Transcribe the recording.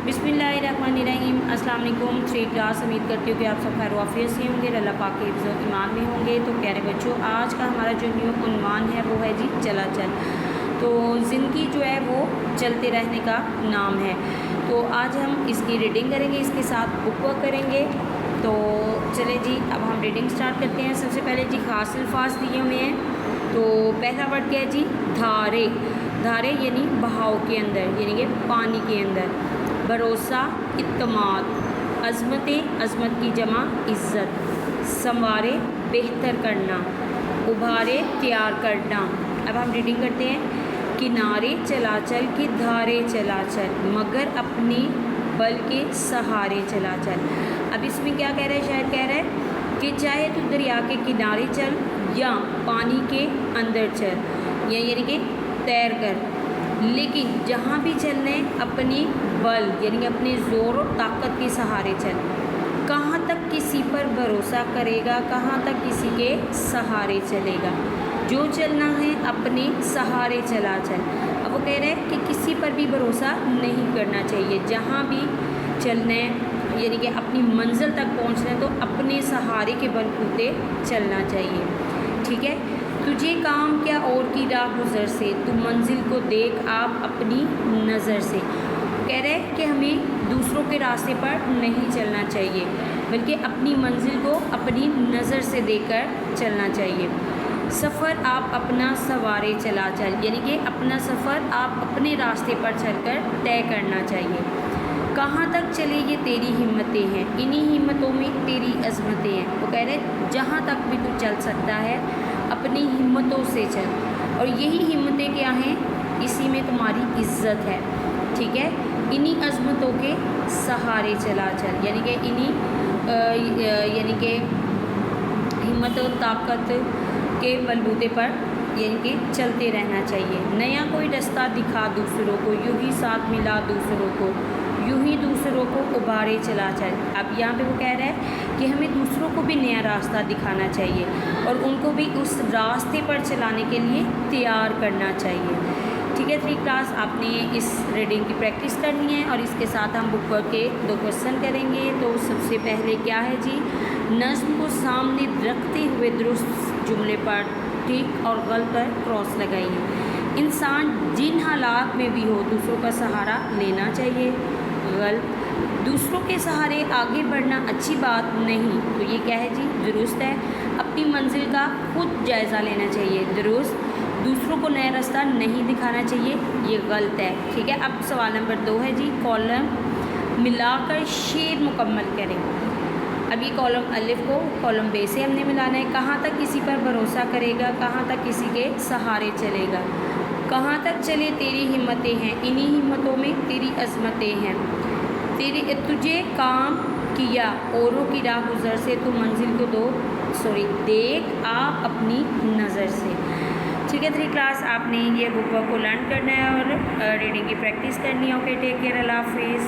बिस्मिल्लाहिर्रहमानिर्रहीम। अस्सलाम वालेकुम। 3 क्लास उम्मीद करती हूँ कि आप सब खैर आफियत से होंगे, अल्लाह पाक के हिफ्ज़ व ईमान में होंगे। तो प्यारे बच्चों, आज का हमारा जो न्यू उन्वान है वो है जी चला चल। तो ज़िंदगी जो है वो चलते रहने का नाम है। तो आज हम इसकी रीडिंग करेंगे, इसके साथ बुक वर्क करेंगे। तो चले जी, अब हम रीडिंग स्टार्ट करते हैं। सबसे पहले जी खास अल्फाज दिए हुए हैं। तो पहला वर्ड क्या है जी? धारे। धारे यानी बहाव के अंदर, यानी कि पानी के अंदर। भरोसा, इत्तमाद। अज़मत, अज़मत की जमा इज़्ज़त। संवारे, बेहतर करना। उभारे, तैयार करना। अब हम रीडिंग करते हैं। किनारे चला चल के धारे चला चल, मगर अपने बल के सहारे चला चल। अब इसमें क्या कह रहा है? शायद कह रहा है कि चाहे तू दरिया के किनारे चल या पानी के अंदर चल, यानी कि तैर कर, लेकिन जहाँ भी चलने अपनी बल यानी कि अपने ज़ोर और ताकत के सहारे चल। कहाँ तक किसी पर भरोसा करेगा, कहाँ तक किसी के सहारे चलेगा? जो चलना है अपने सहारे चला चल। अब वो कह रहे हैं कि किसी पर भी भरोसा नहीं करना चाहिए। जहाँ भी चलना है यानी कि अपनी मंजिल तक पहुँचना है तो अपने सहारे के बलबूते चलना चाहिए। ठीक है। तुझे काम क्या और की राह गुज़र से, तू मंजिल को देख आप अपनी नज़र से। कह रहे हैं कि हमें दूसरों के रास्ते पर नहीं चलना चाहिए, बल्कि अपनी मंजिल को अपनी नज़र से देखकर चलना चाहिए। सफ़र आप अपना सवारे चला चल, यानी कि अपना सफ़र आप अपने रास्ते पर चलकर तय करना चाहिए। कहाँ तक चले ये तेरी हिम्मतें हैं, इन्हीं हिम्मतों में तेरी अज़मतें हैं। वो कह रहे हैं जहाँ तक भी तू चल सकता है अपनी हिम्मतों से चल, और यही हिम्मतें क्या हैं? इसी में तुम्हारी इज़्ज़त है। ठीक है। इन्हीं अज़मतों के सहारे चला चल, यानी कि इन्हीं यानी कि हिम्मत और ताकत के बलबूते पर यानी कि चलते रहना चाहिए। नया कोई रास्ता दिखा दूसरों को, यूँ ही साथ मिला दूसरों को, यूँ ही दूसरों को उबारे चला चल। अब यहाँ पे वो कह रहा है कि हमें दूसरों को भी नया रास्ता दिखाना चाहिए और उनको भी उस रास्ते पर चलाने के लिए तैयार करना चाहिए। ठीक है। 3 क्लास आपने इस रीडिंग की प्रैक्टिस करनी है और इसके साथ हम बुक वर्क के 2 क्वेश्चन करेंगे। तो सबसे पहले क्या है जी? नज़्म को सामने रखते हुए दुरुस्त जुमले पर ठीक और गलत पर क्रॉस लगाइए। इंसान जिन हालात में भी हो दूसरों का सहारा लेना चाहिए। गलत। दूसरों के सहारे आगे बढ़ना अच्छी बात नहीं। तो ये क्या है जी? दुरुस्त है। अपनी मंजिल का खुद जायज़ा लेना चाहिए। दुरुस्त। दूसरों को नया रास्ता नहीं दिखाना चाहिए। ये गलत है। ठीक है। अब सवाल नंबर 2 है जी, कॉलम मिलाकर शेर मुकम्मल करें। अब ये कॉलम अलिफ को कॉलम बे से हमने मिलाना है। कहाँ तक किसी पर भरोसा करेगा, कहाँ तक किसी के सहारे चलेगा। कहाँ तक चले तेरी हिम्मतें हैं, इन्हीं हिम्मतों में तेरी अज़मतें हैं। तेरे तुझे काम किया औरों की राह गुज़र से, तू मंजिल को देख आप अपनी नज़र से। ठीक है। 3 क्लास आपने ये बुक वर्क को लर्न करना है और रीडिंग की प्रैक्टिस करनी है। ओके, टेक केयर, अल्लाह हाफिज़।